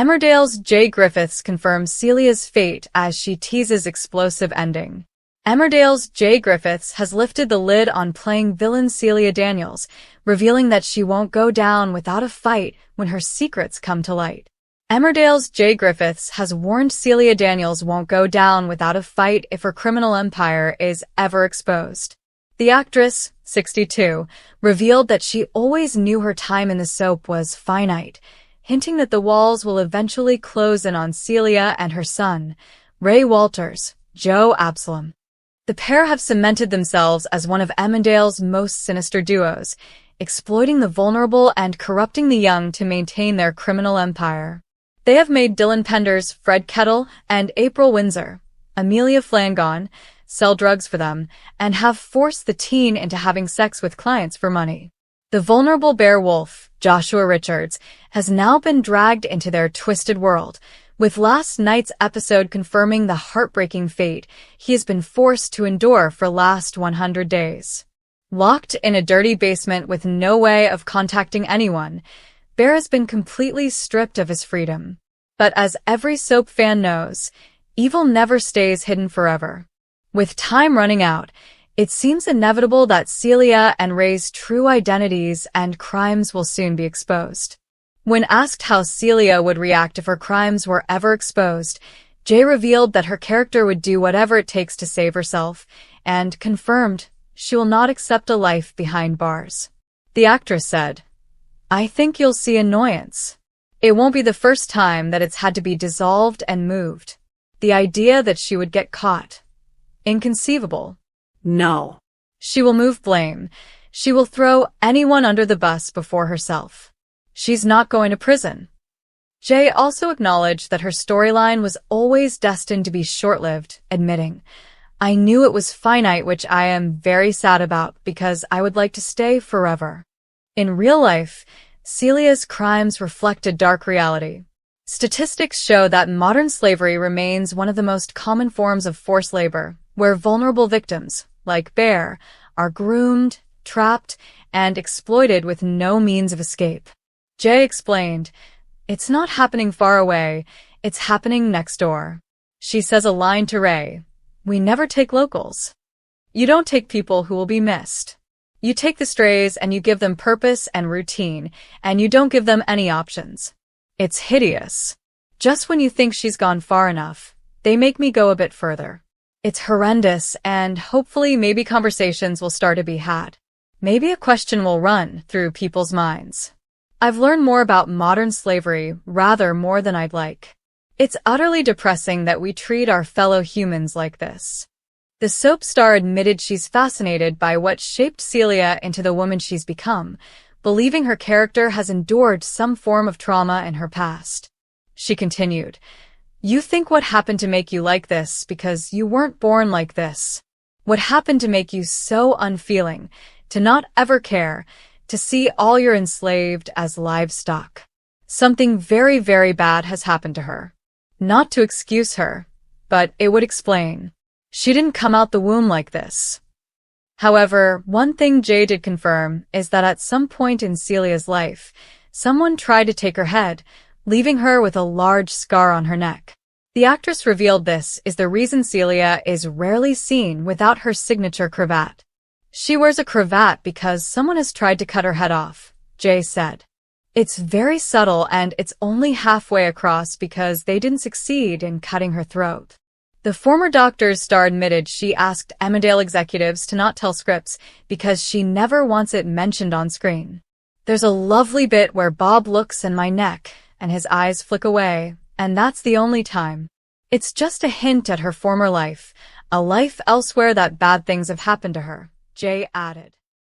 Emmerdale's Jaye Griffiths confirms Celia's fate as she teases explosive ending. Emmerdale's Jaye Griffiths has lifted the lid on playing villain Celia Daniels, revealing that she won't go down without a fight when her secrets come to light. Emmerdale's Jaye Griffiths has warned Celia Daniels won't go down without a fight if her criminal empire is ever exposed. The actress, 62, revealed that she always knew her time in the soap was finite, hinting that the walls will eventually close in on Celia and her son, Ray Walters, Joe Absalom. The pair have cemented themselves as one of Emmerdale's most sinister duos, exploiting the vulnerable and corrupting the young to maintain their criminal empire. They have made Dylan Penders, Fred Kettle, and April Windsor, Amelia Flangon, sell drugs for them, and have forced the teen into having sex with clients for money. The vulnerable bear wolf, Joshua Richards, has now been dragged into their twisted world, with last night's episode confirming the heartbreaking fate he has been forced to endure for last 100 days. Locked in a dirty basement with no way of contacting anyone, Bear has been completely stripped of his freedom. But as every soap fan knows, evil never stays hidden forever. With time running out, it seems inevitable that Celia and Ray's true identities and crimes will soon be exposed. When asked how Celia would react if her crimes were ever exposed, Jaye revealed that her character would do whatever it takes to save herself, and confirmed she will not accept a life behind bars. The actress said, "I think you'll see annoyance. It won't be the first time that it's had to be dissolved and moved. The idea that she would get caught. Inconceivable. No. She will move blame. She will throw anyone under the bus before herself. She's not going to prison." Jaye also acknowledged that her storyline was always destined to be short-lived, admitting, "I knew it was finite, which I am very sad about because I would like to stay forever." In real life, Celia's crimes reflect a dark reality. Statistics show that modern slavery remains one of the most common forms of forced labor, where vulnerable victims, like Bear, are groomed, trapped, and exploited with no means of escape. Jaye explained, "It's not happening far away, it's happening next door." She says a line to Ray, "We never take locals. You don't take people who will be missed. You take the strays and you give them purpose and routine, and you don't give them any options." It's hideous. Just when you think she's gone far enough, they make me go a bit further. It's horrendous, and hopefully maybe conversations will start to be had. Maybe a question will run through people's minds. I've learned more about modern slavery, rather more than I'd like. It's utterly depressing that we treat our fellow humans like this. The soap star admitted she's fascinated by what shaped Celia into the woman she's become, believing her character has endured some form of trauma in her past. She continued, "You think what happened to make you like this because you weren't born like this. What happened to make you so unfeeling, to not ever care, to see all your enslaved as livestock. Something very, very bad has happened to her. Not to excuse her, but it would explain. She didn't come out the womb like this." However, one thing Jaye did confirm is that at some point in Celia's life, someone tried to take her head, leaving her with a large scar on her neck. The actress revealed this is the reason Celia is rarely seen without her signature cravat. "She wears a cravat because someone has tried to cut her head off," Jaye said. "It's very subtle and it's only halfway across because they didn't succeed in cutting her throat." The former Doctors star admitted she asked Emmerdale executives to not tell scripts because she never wants it mentioned on screen. "There's a lovely bit where Bob looks in my neck and his eyes flick away, and that's the only time. It's just a hint at her former life, a life elsewhere that bad things have happened to her," Jaye added.